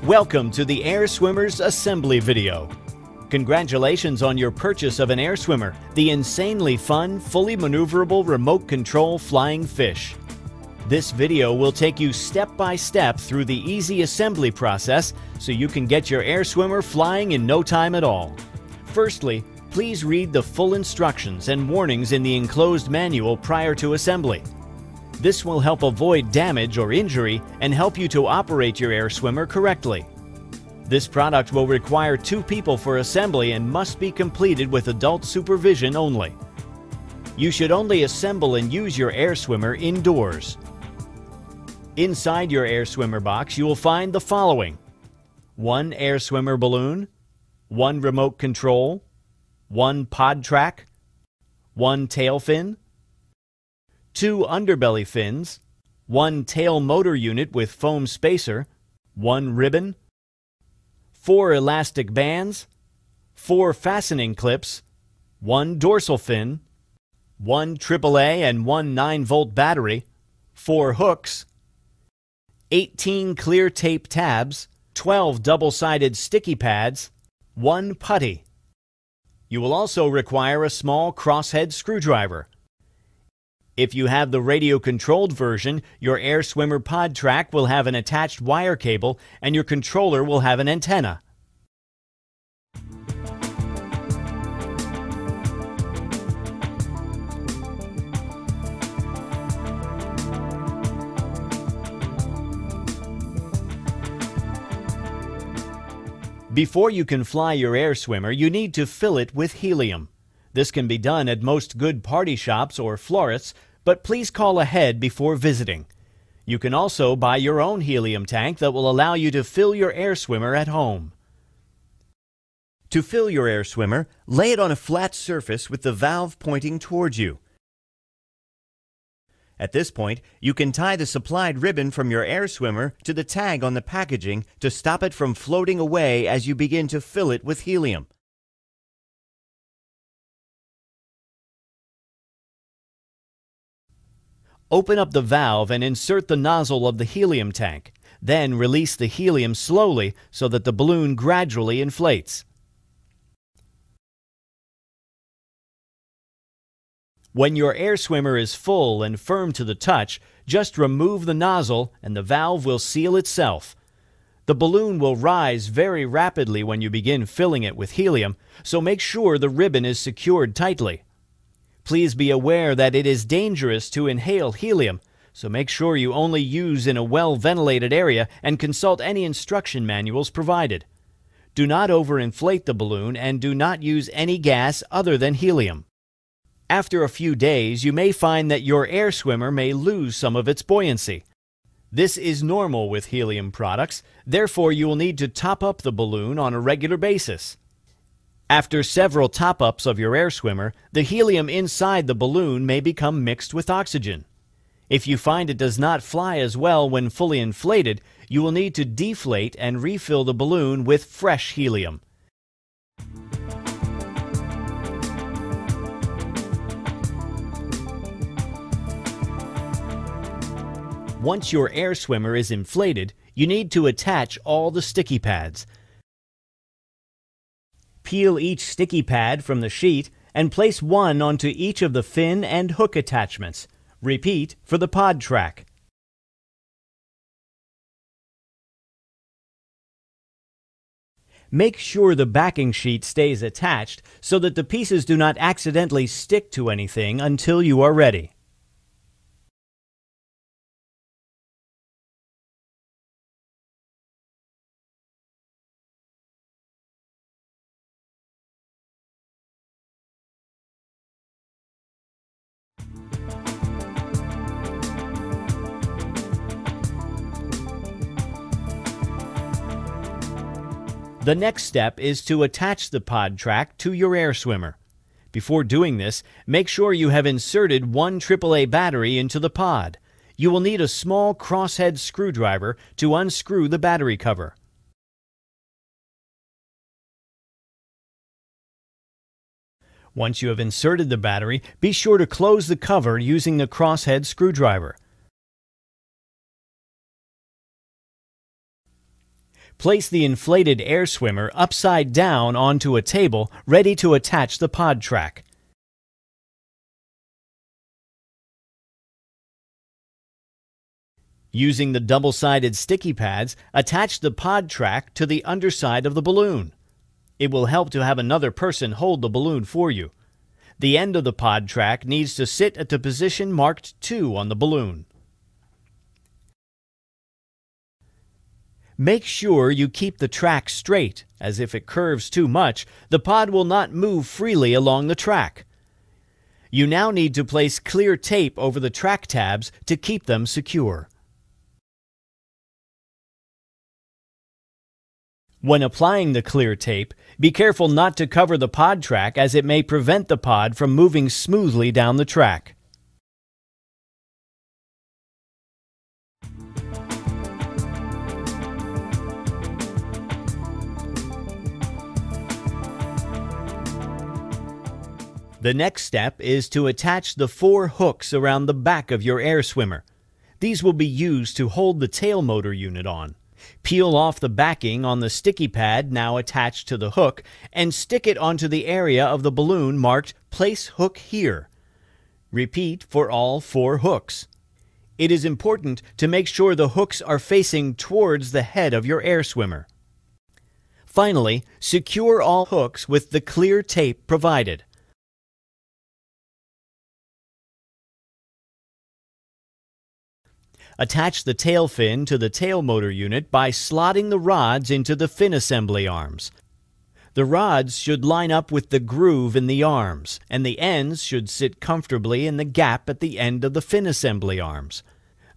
Welcome to the Air Swimmer's assembly video. Congratulations on your purchase of an Air Swimmer, the insanely fun, fully maneuverable remote control flying fish. This video will take you step by step through the easy assembly process so you can get your Air Swimmer flying in no time at all. Firstly, please read the full instructions and warnings in the enclosed manual prior to assembly. This will help avoid damage or injury and help you to operate your Air Swimmer correctly. This product will require 2 people for assembly and must be completed with adult supervision only. You should only assemble and use your Air Swimmer indoors. Inside your Air Swimmer box, you will find the following: 1 Air Swimmer balloon, 1 remote control, 1 pod track, 1 tail fin, 2 underbelly fins, 1 tail motor unit with foam spacer, 1 ribbon, 4 elastic bands, 4 fastening clips, 1 dorsal fin, 1 AAA and 1 9-volt battery, 4 hooks, 18 clear tape tabs, 12 double-sided sticky pads, 1 putty. You will also require a small crosshead screwdriver. If you have the radio-controlled version, your Air Swimmer pod track will have an attached wire cable and your controller will have an antenna. Before you can fly your Air Swimmer, you need to fill it with helium. This can be done at most good party shops or florists, but please call ahead before visiting. You can also buy your own helium tank that will allow you to fill your Air Swimmer at home. To fill your Air Swimmer, lay it on a flat surface with the valve pointing towards you. At this point, you can tie the supplied ribbon from your Air Swimmer to the tag on the packaging to stop it from floating away as you begin to fill it with helium. Open up the valve and insert the nozzle of the helium tank. Then release the helium slowly so that the balloon gradually inflates. When your Air Swimmer is full and firm to the touch, just remove the nozzle and the valve will seal itself. The balloon will rise very rapidly when you begin filling it with helium, so make sure the ribbon is secured tightly. Please be aware that it is dangerous to inhale helium, so make sure you only use in a well-ventilated area and consult any instruction manuals provided. Do not overinflate the balloon and do not use any gas other than helium. After a few days, you may find that your Air Swimmer may lose some of its buoyancy. This is normal with helium products, therefore you will need to top up the balloon on a regular basis. After several top-ups of your Air Swimmer, the helium inside the balloon may become mixed with oxygen. If you find it does not fly as well when fully inflated, you will need to deflate and refill the balloon with fresh helium. Once your Air Swimmer is inflated, you need to attach all the sticky pads. Peel each sticky pad from the sheet and place one onto each of the fin and hook attachments. Repeat for the pod track. Make sure the backing sheet stays attached so that the pieces do not accidentally stick to anything until you are ready. The next step is to attach the pod track to your Air Swimmer. Before doing this, make sure you have inserted 1 AAA battery into the pod. You will need a small crosshead screwdriver to unscrew the battery cover. Once you have inserted the battery, be sure to close the cover using the crosshead screwdriver. Place the inflated air swimmer upside down onto a table ready to attach the pod track. Using the double-sided sticky pads, attach the pod track to the underside of the balloon. It will help to have another person hold the balloon for you. The end of the pod track needs to sit at the position marked 2 on the balloon. Make sure you keep the track straight, as if it curves too much, the pod will not move freely along the track. You now need to place clear tape over the track tabs to keep them secure. When applying the clear tape, be careful not to cover the pod track as it may prevent the pod from moving smoothly down the track. The next step is to attach the 4 hooks around the back of your air swimmer. These will be used to hold the tail motor unit on. Peel off the backing on the sticky pad now attached to the hook and stick it onto the area of the balloon marked "Place hook here." Repeat for all 4 hooks. It is important to make sure the hooks are facing towards the head of your air swimmer. Finally, secure all hooks with the clear tape provided. Attach the tail fin to the tail motor unit by slotting the rods into the fin assembly arms. The rods should line up with the groove in the arms, and the ends should sit comfortably in the gap at the end of the fin assembly arms.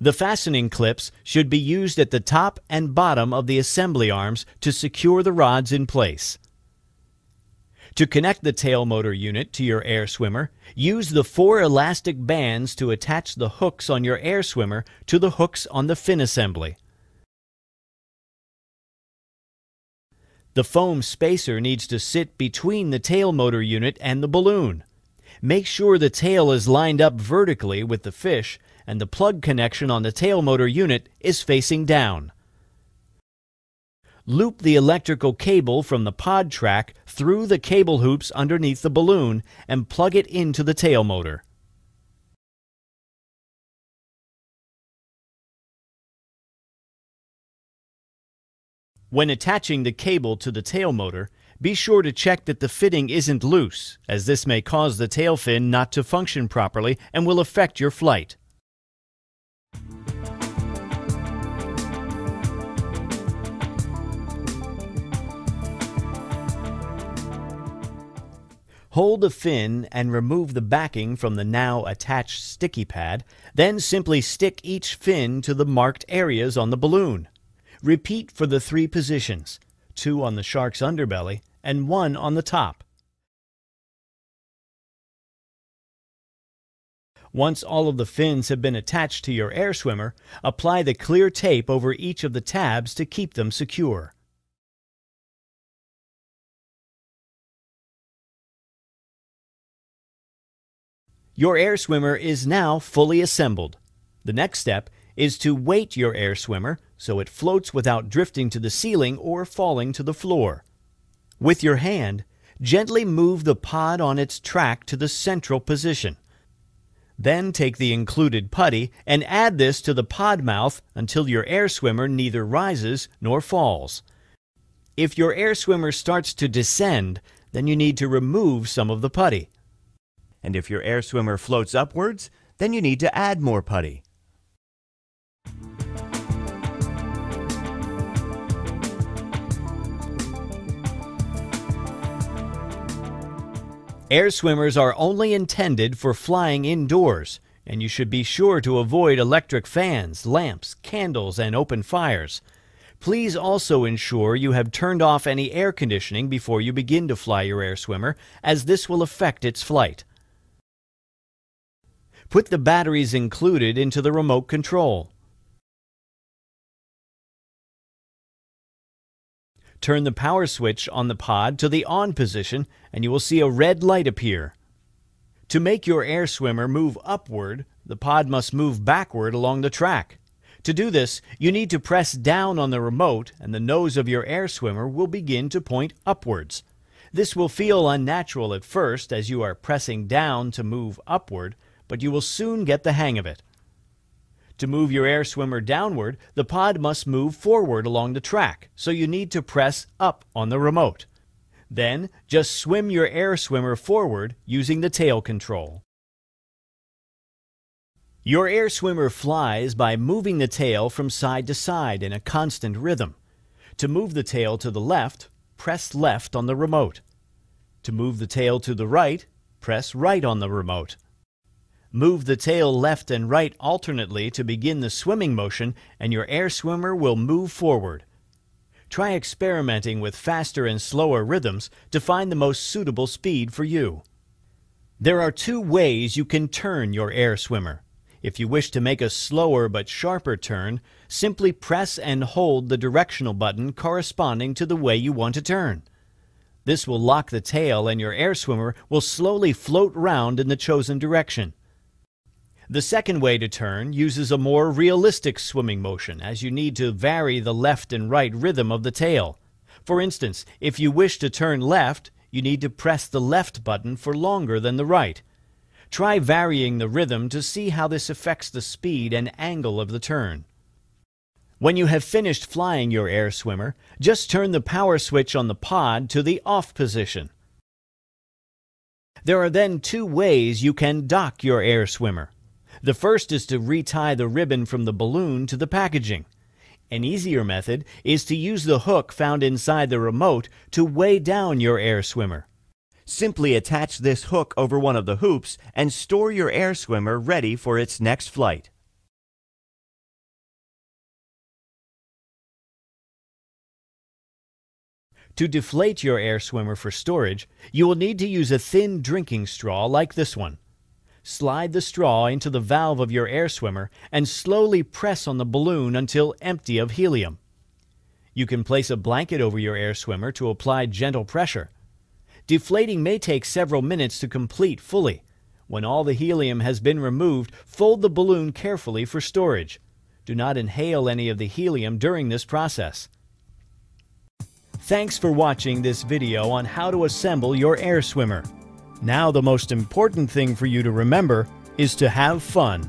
The fastening clips should be used at the top and bottom of the assembly arms to secure the rods in place. To connect the tail motor unit to your air swimmer, use the 4 elastic bands to attach the hooks on your air swimmer to the hooks on the fin assembly. The foam spacer needs to sit between the tail motor unit and the balloon. Make sure the tail is lined up vertically with the fish and the plug connection on the tail motor unit is facing down. Loop the electrical cable from the pod track through the cable hoops underneath the balloon and plug it into the tail motor. When attaching the cable to the tail motor, be sure to check that the fitting isn't loose, as this may cause the tail fin not to function properly and will affect your flight. Hold the fin and remove the backing from the now attached sticky pad, then simply stick each fin to the marked areas on the balloon. Repeat for the 3 positions, 2 on the shark's underbelly and 1 on the top. Once all of the fins have been attached to your air swimmer, apply the clear tape over each of the tabs to keep them secure. Your air swimmer is now fully assembled. The next step is to weight your air swimmer so it floats without drifting to the ceiling or falling to the floor. With your hand, gently move the pod on its track to the central position. Then take the included putty and add this to the pod mouth until your air swimmer neither rises nor falls. If your air swimmer starts to descend, then you need to remove some of the putty. And if your air swimmer floats upwards, then you need to add more putty. Air swimmers are only intended for flying indoors, and you should be sure to avoid electric fans, lamps, candles, and open fires. Please also ensure you have turned off any air conditioning before you begin to fly your air swimmer, as this will affect its flight. Put the batteries included into the remote control. Turn the power switch on the pod to the on position and you will see a red light appear. To make your air swimmer move upward, the pod must move backward along the track. To do this, you need to press down on the remote and the nose of your air swimmer will begin to point upwards. This will feel unnatural at first as you are pressing down to move upward, but you will soon get the hang of it. To move your air swimmer downward, the pod must move forward along the track, so you need to press up on the remote. Then, just swim your air swimmer forward using the tail control. Your air swimmer flies by moving the tail from side to side in a constant rhythm. To move the tail to the left, press left on the remote. To move the tail to the right, press right on the remote. Move the tail left and right alternately to begin the swimming motion, and your air swimmer will move forward. Try experimenting with faster and slower rhythms to find the most suitable speed for you. There are two ways you can turn your air swimmer. If you wish to make a slower but sharper turn, simply press and hold the directional button corresponding to the way you want to turn. This will lock the tail and your air swimmer will slowly float round in the chosen direction. The second way to turn uses a more realistic swimming motion, as you need to vary the left and right rhythm of the tail. For instance, if you wish to turn left, you need to press the left button for longer than the right. Try varying the rhythm to see how this affects the speed and angle of the turn. When you have finished flying your air swimmer, just turn the power switch on the pod to the off position. There are then two ways you can dock your air swimmer. The first is to retie the ribbon from the balloon to the packaging. An easier method is to use the hook found inside the remote to weigh down your air swimmer. Simply attach this hook over one of the hoops and store your air swimmer ready for its next flight. To deflate your air swimmer for storage, you will need to use a thin drinking straw like this one. Slide the straw into the valve of your air swimmer and slowly press on the balloon until empty of helium. You can place a blanket over your air swimmer to apply gentle pressure. Deflating may take several minutes to complete fully. When all the helium has been removed, fold the balloon carefully for storage. Do not inhale any of the helium during this process. Thanks for watching this video on how to assemble your air swimmer. Now the most important thing for you to remember is to have fun.